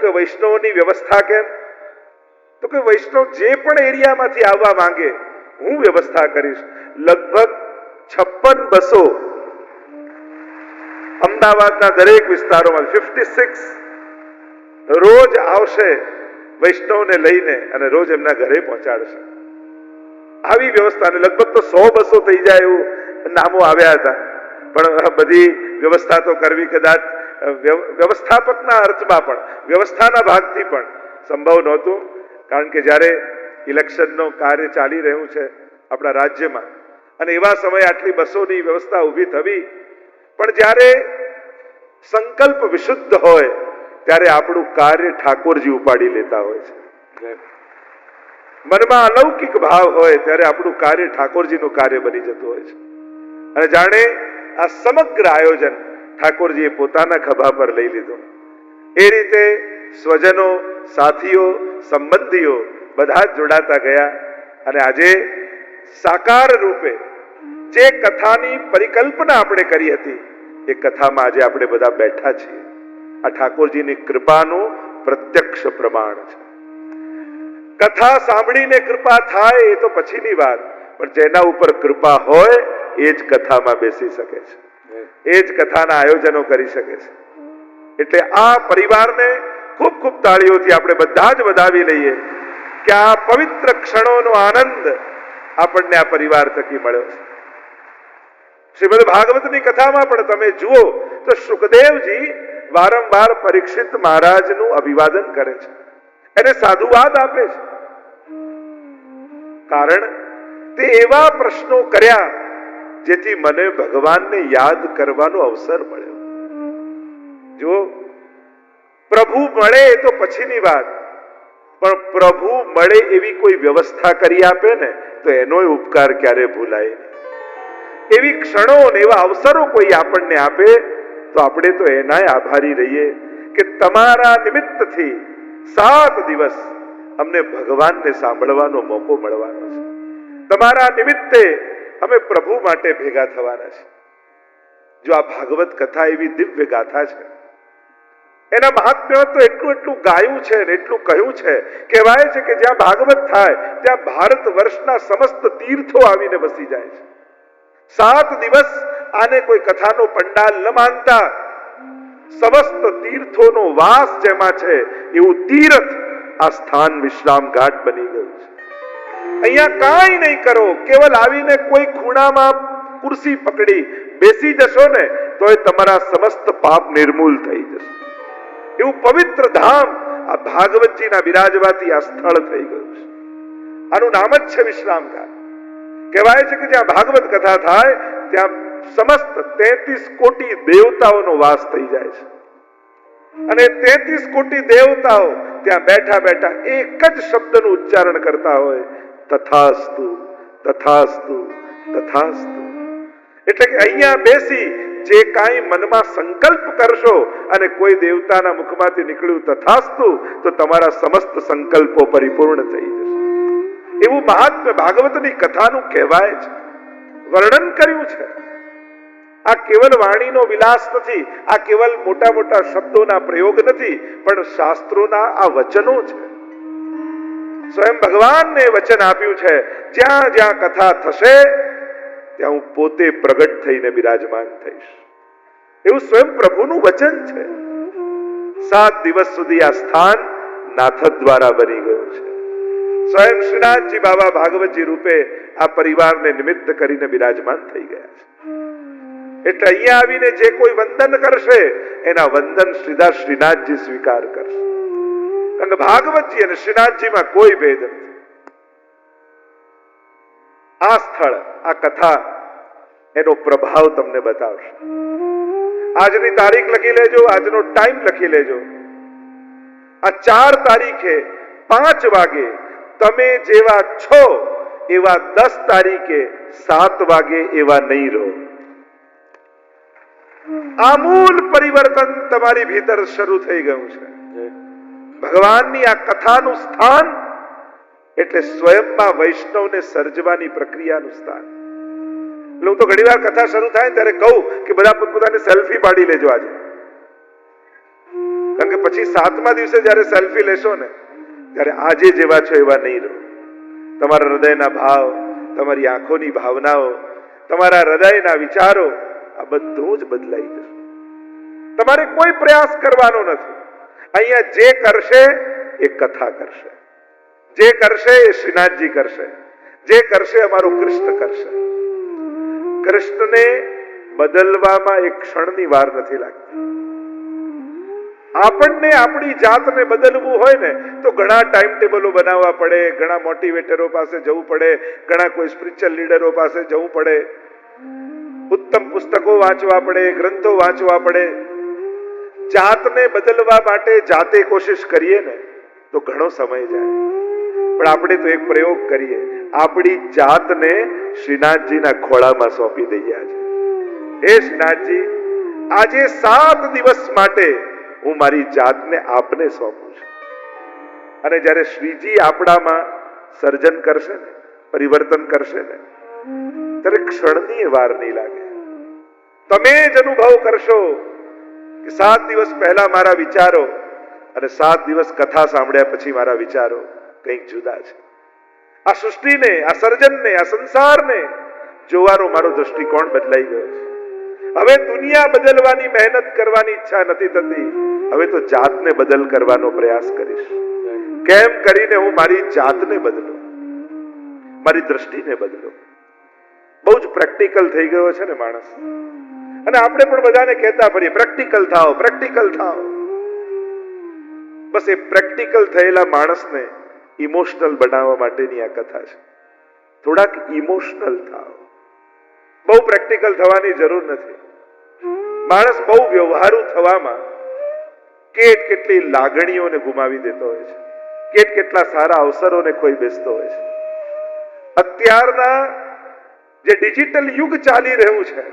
કે વૈષ્ણવની વ્યવસ્થા કેમ? તો કે વૈષ્ણવ જે પણ એરિયામાંથી આવવા માંગે હું વ્યવસ્થા કરીશ. લગભગ 56 બસો અમદાવાદના દરેક વિસ્તારોમાં 56 રોજ આવશે વૈષ્ણવને લઈને અને રોજ એમના ઘરે પહોંચાડશે. આવી વ્યવસ્થા. લગભગ તો 100 બસો થઈ જાય એવું નામો આવ્યા હતા, પણ બધી વ્યવસ્થા તો કરવી કદાચ વ્યવસ્થાપકના અર્થમાં પણ વ્યવસ્થાના ભાગથી પણ સંભવ નહોતું. કારણ કે જ્યારે ઇલેક્શનનો કાર્ય ચાલી રહ્યું છે આપણા રાજ્યમાં અને એવા સમયે આટલી બસોની વ્યવસ્થા ઊભી થવી, પણ જ્યારે સંકલ્પ વિશુદ્ધ હોય ત્યારે આપણું કાર્ય ઠાકોરજી ઉપાડી લેતા હોય છે. મનમાં અલૌકિક ભાવ હોય ત્યારે આપણું કાર્ય ઠાકોરજીનું કાર્ય બની જતું હોય છે. અને જાણે આ સમગ્ર આયોજન ઠાકોરજીએ પોતાના ખભા પર લઈ લીધું. એ રીતે સ્વજનો, સાથીઓ, સંબંધીઓ બધા જ જોડાતા ગયા અને આજે સાકાર રૂપે જે કથાની પરિકલ્પના આપણે કરી હતી એ કથામાં આજે આપણે બધા બેઠા છીએ. આ ઠાકોરજીની કૃપાનું પ્રત્યક્ષ પ્રમાણ છે. કથા સાંભળીને કૃપા થાય એ તો પછીની વાત, પણ જેના ઉપર કૃપા હોય એ જ કથામાં બેસી શકે છે, એ જ કથાના આયોજનો કરી શકે છે. એટલે આ પરિવારને ખૂબ ખૂબ તાળીઓથી આપણે બધા જ વધાવી લઈએ કે આ પવિત્ર ક્ષણોનો આનંદ આપણને આ પરિવાર થકી મળ્યો છે. શ્રીમદ ભાગવતની કથામાં પણ તમે જુઓ તો શુકદેવજી વારંવાર પરીક્ષિત મહારાજનું અભિવાદન કરે છે, એને સાધુવાદ આપે છે. કારણ તે એવા પ્રશ્નો કર્યા જેથી મને ભગવાનને યાદ કરવાનો અવસર મળ્યો. જો પ્રભુ મળે એ તો પછીની વાત, પણ પ્રભુ મળે એવી કોઈ વ્યવસ્થા કરી આપે ને તો એનો ઉપકાર ક્યારે ભૂલાય નહીં. એવી ક્ષણો ને એવા અવસરો કોઈ આપણને આપે તો આપણે તો એનાય આભારી રહીએ કે તમારા નિમિત્તથી 7 દિવસ અમને ભગવાનને સાંભળવાનો મોકો મળવાનો છે. તમારા નિમિત્તે અમે પ્રભુ માટે ભેગા થવાના છે. જો આ ભાગવત કથા એવી દિવ્ય ગાથા છે, એના મહાત્મ્ય તો એટલું ગાયું છે ને એટલું કહ્યું છે. કહેવાય છે કે જ્યાં ભાગવત થાય ત્યાં ભારત વર્ષના સમસ્ત તીર્થો આવીને વસી જાય છે. 7 દિવસ આને કોઈ કથાનો પંડાલ ન માનતા, સમસ્ત તીર્થોનો વાસ જેમાં છે એવું તીર્થ આ સ્થાન વિશ્રામ ઘાટ બની ગયું છે. અહીંયા કાંઈ નહીં કરો, કેવલ આવીને કોઈ ખૂણામાં ખુરશી પકડી બેસી જશો ને તોય તમારા સમસ્ત પાપ નિર્મૂલ થઈ જશે. એવું પવિત્ર ધામ આ ભાગવતજીના બિરાજવાથી આ સ્થળ થઈ ગયું છે. આનું નામ જ છે વિશ્રામ ઘાટ. કહેવાય છે કે જ્યાં ભાગવત કથા થાય ત્યાં સમસ્ત 33 કોટી દેવતાઓનો વાસ થઈ જાય છે. અને 33 કોટી દેવતાઓ ત્યાં બેઠા બેઠા એક જ શબ્દનું ઉચ્ચારણ કરતા હોય, તથાસ્તુ તથાસ્તુ તથાસ્તુ. એટલે કે અહીંયા બેસી જે કાંઈ મનમાં સંકલ્પ કરશો અને કોઈ દેવતાના મુખમાંથી નીકળ્યું તથાસ્તુ તો તમારા સમસ્ત સંકલ્પો પરિપૂર્ણ થઈ જશે. એવું મહાત્મ્ય ભાગવતની કથાનું કહેવાય છે, વર્ણન કર્યું છે. આ કેવલ વાણીનો વિલાસ નથી, આ કેવલ મોટા મોટા શબ્દોના પ્રયોગ નથી, પણ શાસ્ત્રોના આ વચનો છે. સ્વયં ભગવાનને વચન આપ્યું છે, જ્યાં જ્યાં કથા થશે ત્યાં હું પોતે પ્રગટ થઈને બિરાજમાન થઈશ. એવું સ્વયં પ્રભુનું વચન છે. 7 દિવસ સુધી આ સ્થાન નાથ દ્વારા બની ગયું છે. સ્વયં શ્રીનાથજી બાબા ભાગવતજી રૂપે આ પરિવારને નિમિત્ત કરીને બિરાજમાન થઈ ગયા છે. એટલે અહીંયા આવીને જે કોઈ વંદન કરશે એના વંદન સીધા શ્રીનાથજી સ્વીકાર કરશે. કારણ કે ભાગવતજી અને શ્રીનાથજીમાં કોઈ ભેદ નથી. આ સ્થળ, આ કથા એનો પ્રભાવ તમને બતાવશે. આજની તારીખ લખી લેજો, આજનો ટાઈમ લખી લેજો. આ 4 તારીખે 5 વાગે તમે જેવા છો એવા 10 તારીખે 7 વાગે એવા નહીં રહો. આમૂલ પરિવર્તન તમારી ભીતર શરૂ થઈ ગયું છે. ભગવાનની આ કથાનું સ્થાન એટલે સ્વયંમાં વૈષ્ણવને સર્જવાની પ્રક્રિયાનું સ્થાન. એટલે હું તો ઘણી વાર કથા શરૂ થાય ત્યારે કહું કે બધા પોતપોતાની સેલ્ફી પાડી લેજો આજે. કારણ કે પછી 7મા દિવસે જ્યારે સેલ્ફી લેશો ને ત્યારે આજે જેવા છો એવા નહીં રહો. તમારા હૃદયના ભાવ, તમારી આંખોની ભાવનાઓ, તમારા હૃદયના વિચારો આ બધું જ બદલાઈ જશે. તમારે કોઈ પ્રયાસ કરવાનો નથી. અહીંયા જે કરશે એ કથા કરશે, જે કરશે એ શ્રીનાથજી કરશે, જે કરશે અમારો કૃષ્ણ કરશે. કૃષ્ણને બદલવામાં એક ક્ષણની વાર નથી લાગતી. આપણને આપણી જાતને બદલવું હોય ને તો ઘણા ટાઈમ ટેબલો બનાવવા પડે, ઘણા મોટિવેટરો પાસે જવું પડે, ઘણા કોઈ સ્પિરિચ્યુઅલ લીડરો પાસે જવું પડે, ઉત્તમ પુસ્તકો વાંચવા પડે, ગ્રંથો વાંચવા પડે. જાતને બદલવા માટે જાતે કોશિશ કરીએ ને તો ઘણો સમય જાય. પણ આપણે તો એક પ્રયોગ કરીએ, આપણી જાતને શ્રીનાથજીના ખોળામાં સોંપી દઈએ. હે શ્રીનાથજી, આજે 7 દિવસ માટે હું મારી જાતને આપને સોંપું છું. અને જ્યારે શ્રીજી આપણામાં સર્જન કરશે ને, પરિવર્તન કરશે ને, ત્યારે ક્ષણની વાર નહીં લાગે. તમે જ અનુભવ કરશો કે 7 દિવસ પહેલા મારા વિચારો અને 7 દિવસ કથા સાંભળ્યા પછી મારા વિચારો કંઈક જુદા છે. આ સૃષ્ટિને, આ સર્જનને, આ સંસારને જોવાનો મારો દૃષ્ટિકોણ બદલાઈ ગયો છે. હવે દુનિયા બદલવાની મહેનત કરવાની ઈચ્છા નથી થતી. હવે તો જાતને બદલ કરવાનો પ્રયાસ કરીશ. કેમ કરીને હું મારી જાતને બદલું, મારી દ્રષ્ટિને બદલું. બહુ જ પ્રેક્ટિકલ થઈ ગયો છે ને માણસ. અને આપણે પણ બધાને કહેતા ફરીએ, પ્રેક્ટિકલ થાઓ, પ્રેક્ટિકલ થાઓ. બસ એ પ્રેક્ટિકલ થયેલા માણસને ઇમોશનલ બનાવવા માટેની આ કથા છે. થોડાક ઇમોશનલ થાઓ. બહુ પ્રેક્ટિકલ થવાની જરૂર નથી. માણસ બહુ વ્યવહારુ થવામાં કેટલી લાગણીઓને ગુમાવી દેતો હોય છે, કેટલા સારા અવસરોને ખોઈ બેસતો હોય છે. અત્યારના જે ડિજિટલ યુગ ચાલી રહ્યું છે,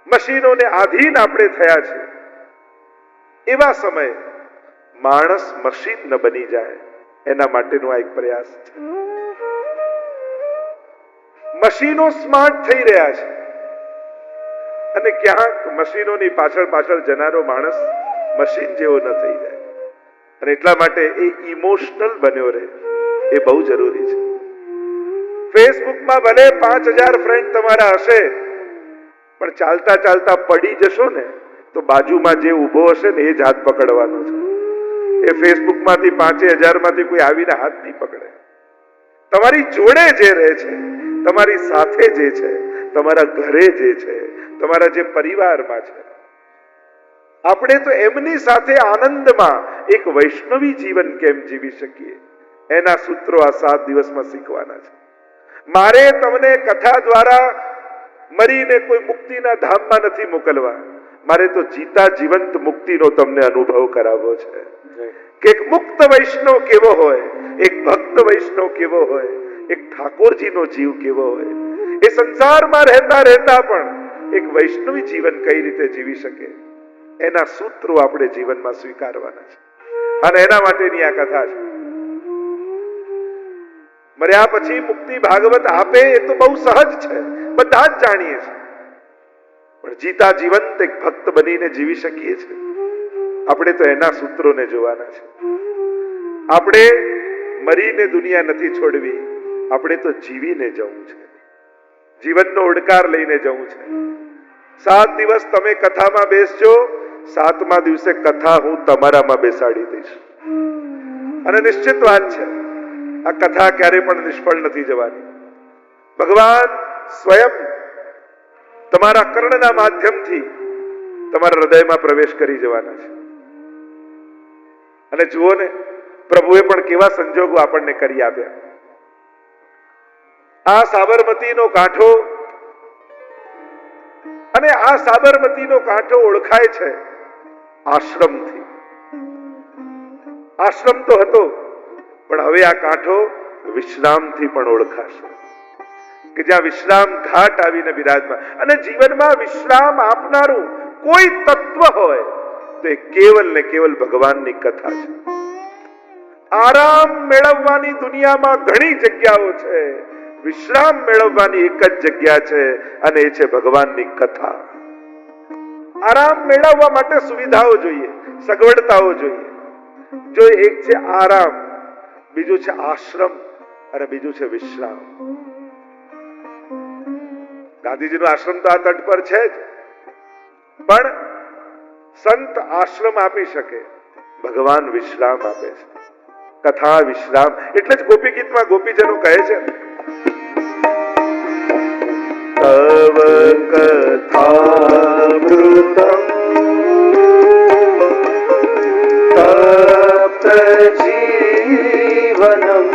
મશીનોને આધીન આપણે થયા છે, એવા સમયે માણસ મશીન ન બની જાય એના માટેનો આ એક પ્રયાસ છે. મશીનો સ્માર્ટ થઈ રહ્યા છે અને ક્યાંક મશીનોની પાછળ જનારો માણસ મશીન જેવો ન થઈ જાય. અને એટલા માટે એ ઇમોશનલ બન્યો રહે એ બહુ જરૂરી છે. ફેસબુકમાં ભલે 5000 ફ્રેન્ડ તમારા હશે, પણ ચાલતા ચાલતા પડી જશો ને તો બાજુમાં જે ઊભો હશે ને એ જ હાથ પકડવાનો છે. એ ફેસબુકમાંથી 5000 માંથી કોઈ આવીને હાથ નહીં પકડે. તમારી જોડે જે રહે છે, તમારી સાથે જે છે, તમારા ઘરે જે છે, તમારા જે પરિવારમાં છે, આપણે તો એમની સાથે આનંદમાં એક વૈષ્ણવી જીવન કેમ જીવી શકીએ એના સૂત્રો આ 7 દિવસમાં શીખવાના છે. મારે તમને કથા દ્વારા મરીને કોઈ મુક્તિના ધામમાં નથી મોકલવા. મારે તો જીતા જીવંત મુક્તિનો તમને અનુભવ કરાવવો છે કે એક મુક્ત વૈષ્ણવ કેવો હોય, એક ભક્ત વૈષ્ણવ કેવો હોય, એક ઠાકોરજીનો જીવ કેવો હોય, એ સંસારમાં રહેતા પણ એક વૈષ્ણવી જીવન કઈ રીતે જીવી શકે એના સૂત્રો આપણે જીવનમાં સ્વીકારવાના છે. અને એના માટેની આ કથા છે. મર્યા પછી મુક્તિ ભાગવત આપે એ તો બહુ સહજ છે, બધા જ જાણીએ છીએ. પણ જીતા જીવંત એક ભક્ત બનીને જીવી શકીએ છીએ આપણે તો એના સૂત્રોને જોવાના છે. આપણે મરીને દુનિયા નથી છોડવી, આપણે તો જીવીને જવું છે, જીવનનો ઉડકાર લઈને જવું છે. 7 દિવસ તમે કથામાં બેસજો, 7મા દિવસે કથા હું તમારામાં બેસાડી દઈશ. અને નિશ્ચિત વાત છે, આ કથા ક્યારે પણ નિષ્ફળ નથી જવાની. ભગવાન સ્વયં તમારા કર્ણના માધ્યમથી તમારા હૃદયમાં પ્રવેશ કરી જવાના છે. અને જુઓ ને, પ્રભુએ પણ કેવા સંજોગો આપણને કરી આપ્યા. આ સાબરમતીનો કાંઠો, અને આ સાબરમતીનો કાંઠો ઓળખાય છે આશ્રમથી. આશ્રમ તો હતો, પણ હવે આ કાંઠો વિશ્રામથી પણ ઓળખાશે કે જ્યાં વિશ્રામ ઘાટ આવીને બિરાજમાન. અને જીવનમાં વિશ્રામ આપનારું કોઈ તત્વ હોય તો એ કેવલ ને કેવલ ભગવાનની કથા છે. આરામ મેળવવાની દુનિયામાં ઘણી જગ્યાઓ છે, વિશ્રામ મેળવવાની એક જ જગ્યા છે અને એ છે ભગવાનની કથા. આરામ મેળવવા માટે સુવિધાઓ જોઈએ, સગવડતાઓ જોઈએ. જો એક છે આરામ, બીજું છે આશ્રમ અને બીજું છે વિશ્રામ. ગાંધીજીનો આશ્રમ તો આ તટ પર છે જ, પણ સંત આશ્રમ આપી શકે, ભગવાન વિશ્રામ આપે છે. કથા વિશ્રામ એટલે જ ગોપી ગીતમાં ગોપીજનો કહે છે, તવ કથામૃતમ તપ્ત જીવનમ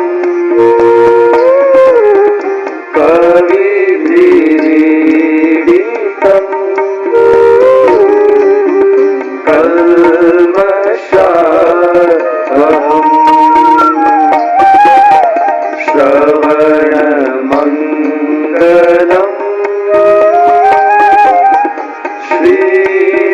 કવિભીરીડિતમ કલ્મષાહમ શ્રવણ મંગલમ શ્રીમદાતતમ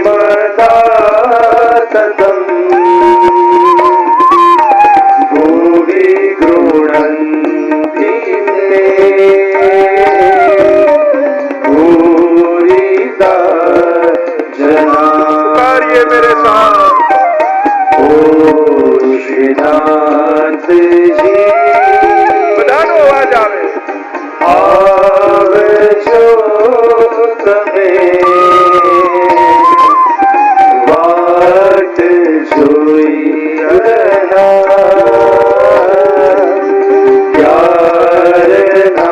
ભુવિ ગૃણન્તિ મે ભૂરિદા જના. મેરે સાથ ઓ શ્રીનાથજી, બધાનો અવાજ આવે, આવજો તમે વાટ જોઈ ક્યારના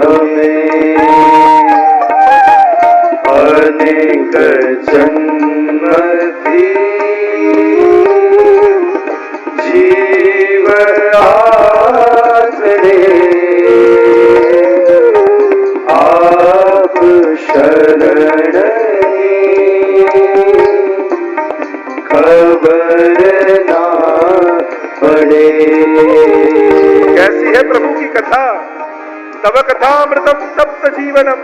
અમે અનેક જીવ આસરે આપ શરણની ખબર ના પડે. कैसी है प्रभु की कथा, तव कथामृतम तप्त जीवनम,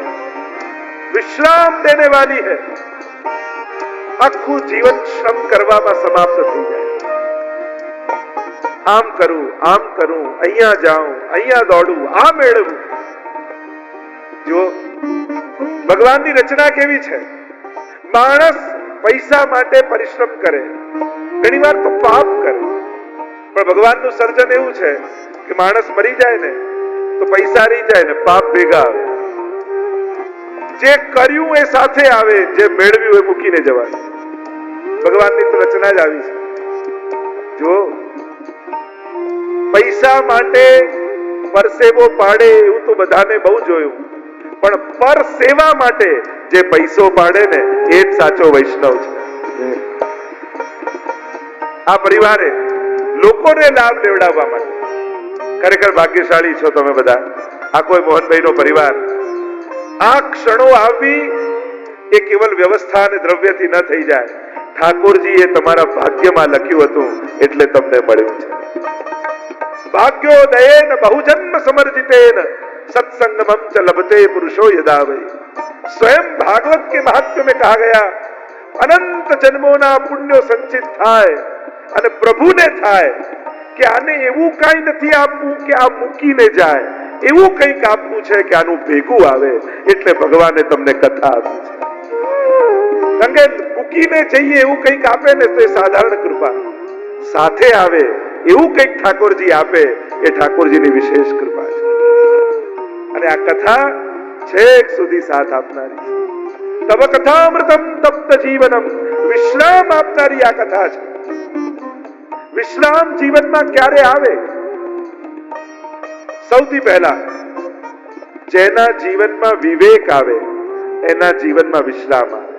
विश्राम देने वाली है. આખું જીવન શ્રમ કરવામાં સમાપ્ત થઈ જાય. આમ કરું, આમ કરું, અહીંયા જાઉં, અહીંયા દોડું, આ મેળવું. જો ભગવાનની રચના કેવી છે, માણસ પૈસા માટે પરિશ્રમ કરે, ઘણી વાર તો પાપ કરે, પણ ભગવાનનું સર્જન એવું છે કે માણસ મરી જાય ને તો પૈસા રહી જાય ને પાપ ભેગા આવે. જે કર્યું એ સાથે આવે, જે મેળવ્યું એ મૂકીને જવાય. ભગવાનની તો રચના જ આવી છે. જો પૈસા માટે પરસેવો પાડે એવું તો બધાને બહુ જોયું, પણ પર સેવા માટે જે પૈસો પાડે ને એ જ સાચો વૈષ્ણવ છે. આ પરિવારે લોકોને લાભ લેવડાવવા માટે ખરેખર ભાગ્યશાળી છો તમે બધા. આ કોઈ મોહનભાઈ નો પરિવાર. આ ક્ષણો આવવી એ કેવલ વ્યવસ્થા અને દ્રવ્યથી ન થઈ જાય. ઠાકોરજીએ તમારા ભાગ્યમાં લખ્યું હતું એટલે તમને મળ્યું છે. भाग्योदयेन बहुजन्म समर्जितेन सत्संगमम च लभते पुरुषो यदा वै. स्वयं भागवत के महात्म्य में कहा गया अनंत जन्मोना पुण्यो संचित થાય અને પ્રભુને થાય કે આને એવું કઈ નથી આપવું કે આ મૂકીને જાય, એવું કંઈક આપવું છે કે આનું ભેગું આવે. એટલે ભગવાને તમને કથા આપી છે. કારણ કે મૂકીને જઈએ એવું કંઈક આપે ને તો એ સાધારણ કૃપા, સાથે આવે એવું કંઈક ઠાકોરજી આપે એ ઠાકોરજીની વિશેષ કૃપા છે. અને આ કથા છેક સુધી સાથ આપનારી છે. તવ કથામૃતમ તપ્ત જીવનમ, વિશ્રામ આપનારી આ કથા છે. વિશ્રામ જીવનમાં ક્યારે આવે? સૌથી પહેલા જેના જીવનમાં વિવેક આવે એના જીવનમાં વિશ્રામ આવે.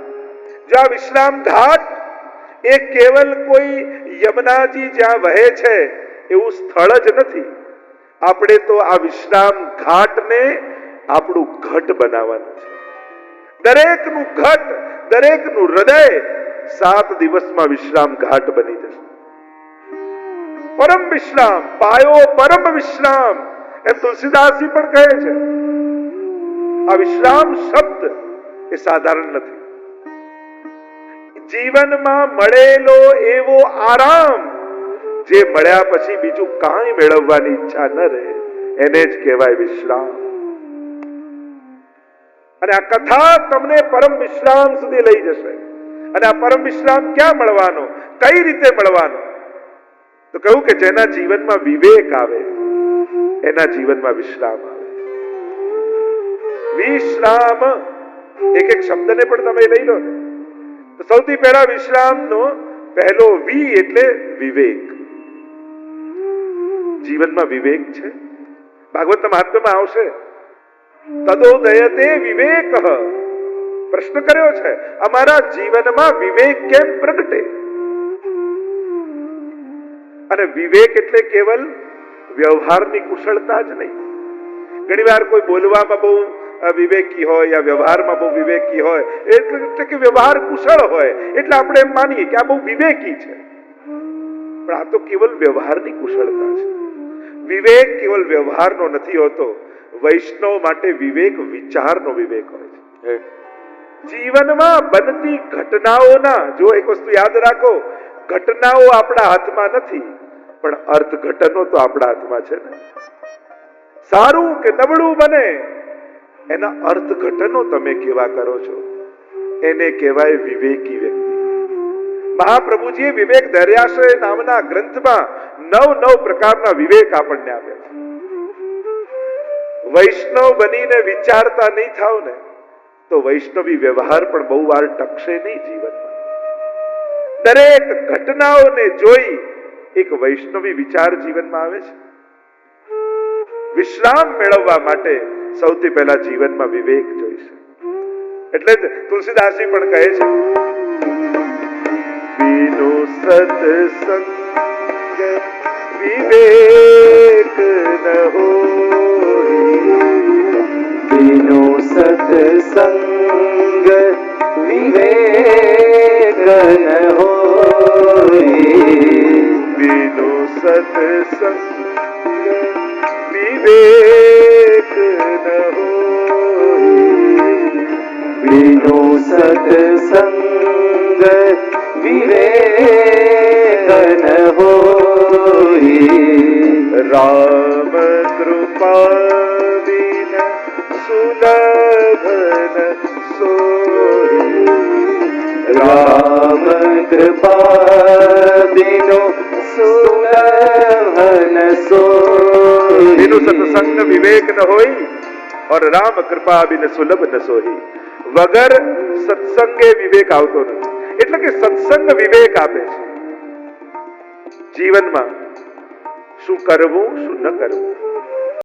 જો આ વિશ્રામ ઘાટ એ કેવલ કોઈ યમુનાજી જ્યાં વહે છે એવું સ્થળ જ નથી. આપણે તો આ વિશ્રામ ઘાટને આપણું ઘટ બનાવવાનું છે. દરેકનું ઘટ, દરેકનું હૃદય 7 દિવસમાં વિશ્રામ ઘાટ બની જશે. પરમ વિશ્રામ, પાયો પરમ વિશ્રામ એમ તુલસીદાસજી પણ કહે છે. આ વિશ્રામ શબ્દ એ સાધારણ નથી. જીવનમાં મળેલો એવો આરામ જે મળ્યા પછી બીજું કાંઈ મેળવવાની ઈચ્છા ન રહે એને જ કહેવાય વિશ્રામ. અને આ કથા તમને પરમ વિશ્રામ સુધી લઈ જશે. અને આ પરમ વિશ્રામ ક્યાં મળવાનો, કઈ રીતે મળવાનો? તો કહ્યું કે જેના જીવનમાં વિવેક આવે એના જીવનમાં વિશ્રામ આવે. વિશ્રામ એક એક શબ્દને પણ તમે લઈ લો ને તો સૌથી પહેલા વિશ્રામનો પહેલો વી એટલે વિવેક. જીવનમાં વિવેક છે. ભાગવત મહાત્મ્યમાં આવશે તદોદયતે વિવેક. પ્રશ્ન કર્યો છે અમારા જીવનમાં વિવેક કેમ પ્રગટે? અને વિવેક એટલે કેવલ વ્યવહારની કુશળતા જ નહીં. ઘણી વાર કોઈ બોલવામાં બહુ વિવેકી હોય યા વ્યવહારમાં બહુ વિવેકી હોય એટલે કે વ્યવહાર કુશળ હોય એટલે આપણે એમ માનીએ કે આ બહુ વિવેકી છે, પણ આ તો કેવલ વ્યવહારની કુશળતા છે. વિવેક કેવલ વ્યવહારનો નથી હોતો. વૈષ્ણવ માટે વિવેક વિચારનો વિવેક હોય છે. જીવનમાં બનતી ઘટનાઓના, જો એક વસ્તુ યાદ રાખો, ઘટનાઓ આપણા હાથમાં નથી પણ અર્થઘટનો તો આપણા હાથમાં છે ને. સારું કે નબળું બને એના અર્થઘટનો તમે કેવા કરો છો એને કહેવાય વિવેકી વ્યક્તિ. મહાપ્રભુજીએ વિવેક દર્યાશ્રય નામના ગ્રંથમાં 9 પ્રકારના વિવેક આપણને આપ્યા છે. વૈષ્ણવ બનીને વિચારતા નહીં થાવ ને તો વૈષ્ણવી વ્યવહાર પણ બહુ વાર ટકશે નહીં જીવનમાં. દરેક ઘટનાઓને જોઈ એક વૈષ્ણવી વિચાર જીવનમાં આવે છે. વિશ્રામ મેળવવા માટે સૌથી પહેલા જીવનમાં વિવેક જોઈશે. એટલે જ તુલસીદાસજી પણ કહે છે બીનો સત્સંગ વિવેક ન હોય, બીનો સત્સંગ વિવેક ન હોય, બીનો સત્સંગ વિવેક ન હોય, બીનો સત્સંગ વિવેક ન હોય, રામ કૃપા બિન સુલભન સોહી, રામ કૃપા બિનો સુલભન સોહી, बिनु सत्संग विवेक न होई और राम कृपा बिन सुलभ न सोही. વગર સત્સંગે વિવેક આવતો નથી. એટલે કે સત્સંગ વિવેક આપે છે જીવનમાં શું કરવું શું ન કરવું.